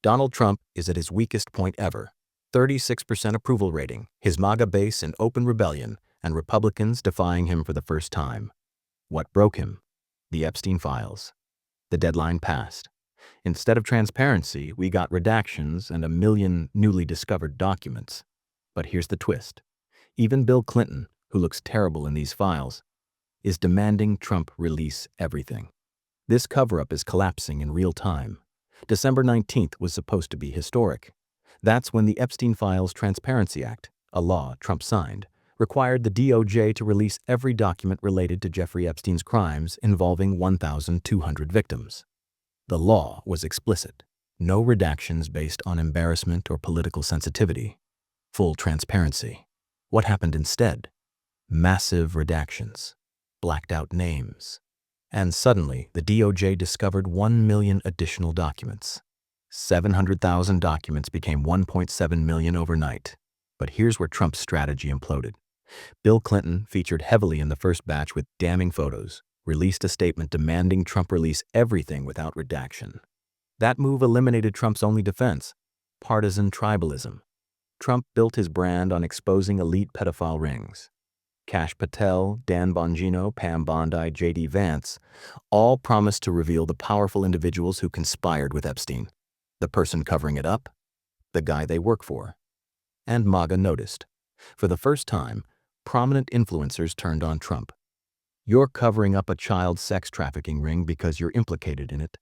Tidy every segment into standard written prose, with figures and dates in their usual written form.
Donald Trump is at his weakest point ever. 36% approval rating, his MAGA base in open rebellion, and Republicans defying him for the first time. What broke him? The Epstein files. The deadline passed. Instead of transparency, we got redactions and a million newly discovered documents. But here's the twist. Even Bill Clinton, who looks terrible in these files, is demanding Trump release everything. This cover-up is collapsing in real time. December 19th was supposed to be historic. That's when the Epstein Files Transparency Act, a law Trump signed, required the DOJ to release every document related to Jeffrey Epstein's crimes involving 1,200 victims. The law was explicit. No redactions based on embarrassment or political sensitivity. Full transparency. What happened instead? Massive redactions. Blacked out names. And suddenly, the DOJ discovered 1 million additional documents. 700,000 documents became 1.7 million overnight. But here's where Trump's strategy imploded. Bill Clinton, featured heavily in the first batch with damning photos, released a statement demanding Trump release everything without redaction. That move eliminated Trump's only defense: partisan tribalism. Trump built his brand on exposing elite pedophile rings. Kash Patel, Dan Bongino, Pam Bondi, J.D. Vance all promised to reveal the powerful individuals who conspired with Epstein. The person covering it up? The guy they work for. And MAGA noticed. For the first time, prominent influencers turned on Trump. You're covering up a child sex trafficking ring because you're implicated in it.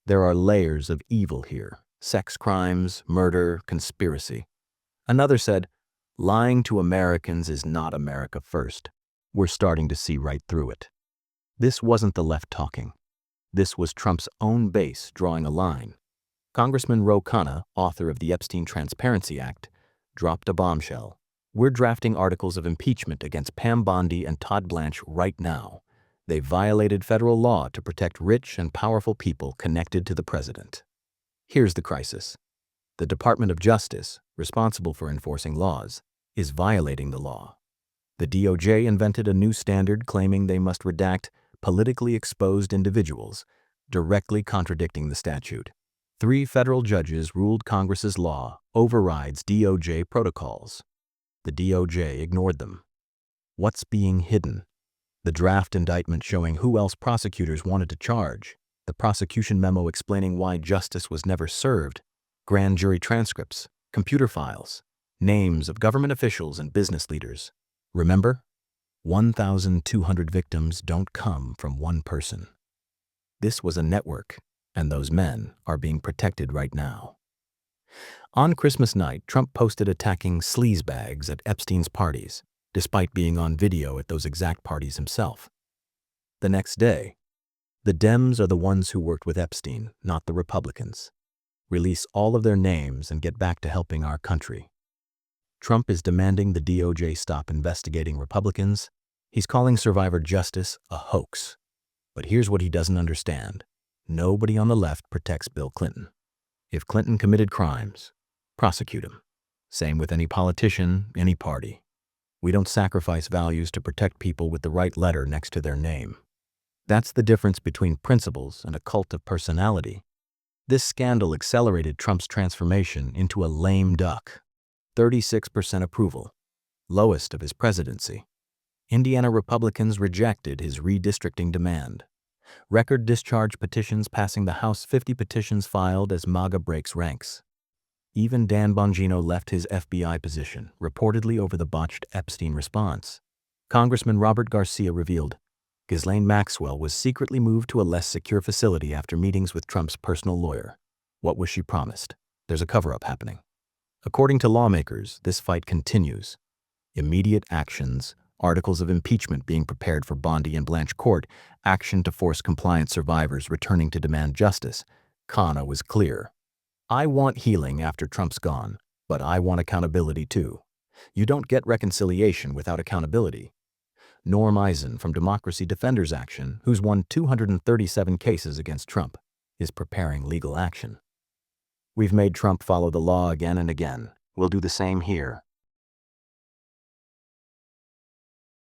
There are layers of evil here: sex crimes, murder, conspiracy. Another said, lying to Americans is not America first. We're starting to see right through it. This wasn't the left talking. This was Trump's own base drawing a line. Congressman Ro Khanna, author of the Epstein Transparency Act, dropped a bombshell. We're drafting articles of impeachment against Pam Bondi and Todd Blanche right now. They violated federal law to protect rich and powerful people connected to the president. Here's the crisis. The Department of Justice, responsible for enforcing laws, is violating the law. The DOJ invented a new standard claiming they must redact politically exposed individuals, directly contradicting the statute. 3 federal judges ruled Congress's law overrides DOJ protocols. The DOJ ignored them. What's being hidden? The draft indictment showing who else prosecutors wanted to charge, the prosecution memo explaining why justice was never served, grand jury transcripts, computer files, names of government officials and business leaders. Remember? 1,200 victims don't come from one person. This was a network, and those men are being protected right now. On Christmas night, Trump posted attacking sleazebags at Epstein's parties, despite being on video at those exact parties himself. The next day, the Dems are the ones who worked with Epstein, not the Republicans. Release all of their names and get back to helping our country. Trump is demanding the DOJ stop investigating Republicans. He's calling survivor justice a hoax. But here's what he doesn't understand. Nobody on the left protects Bill Clinton. If Clinton committed crimes, prosecute him. Same with any politician, any party. We don't sacrifice values to protect people with the right letter next to their name. That's the difference between principles and a cult of personality. This scandal accelerated Trump's transformation into a lame duck. 36% approval, lowest of his presidency. Indiana Republicans rejected his redistricting demand. Record discharge petitions passing the House, 50 petitions filed as MAGA breaks ranks. Even Dan Bongino left his FBI position, reportedly over the botched Epstein response. Congressman Robert Garcia revealed Ghislaine Maxwell was secretly moved to a less secure facility after meetings with Trump's personal lawyer. What was she promised? There's a cover-up happening. According to lawmakers, this fight continues. Immediate actions, articles of impeachment being prepared for Bondi and Blanche Court, action to force compliant survivors returning to demand justice. Khanna was clear. I want healing after Trump's gone, but I want accountability too. You don't get reconciliation without accountability. Norm Eisen from Democracy Defenders Action, who's won 237 cases against Trump, is preparing legal action. We've made Trump follow the law again and again. We'll do the same here.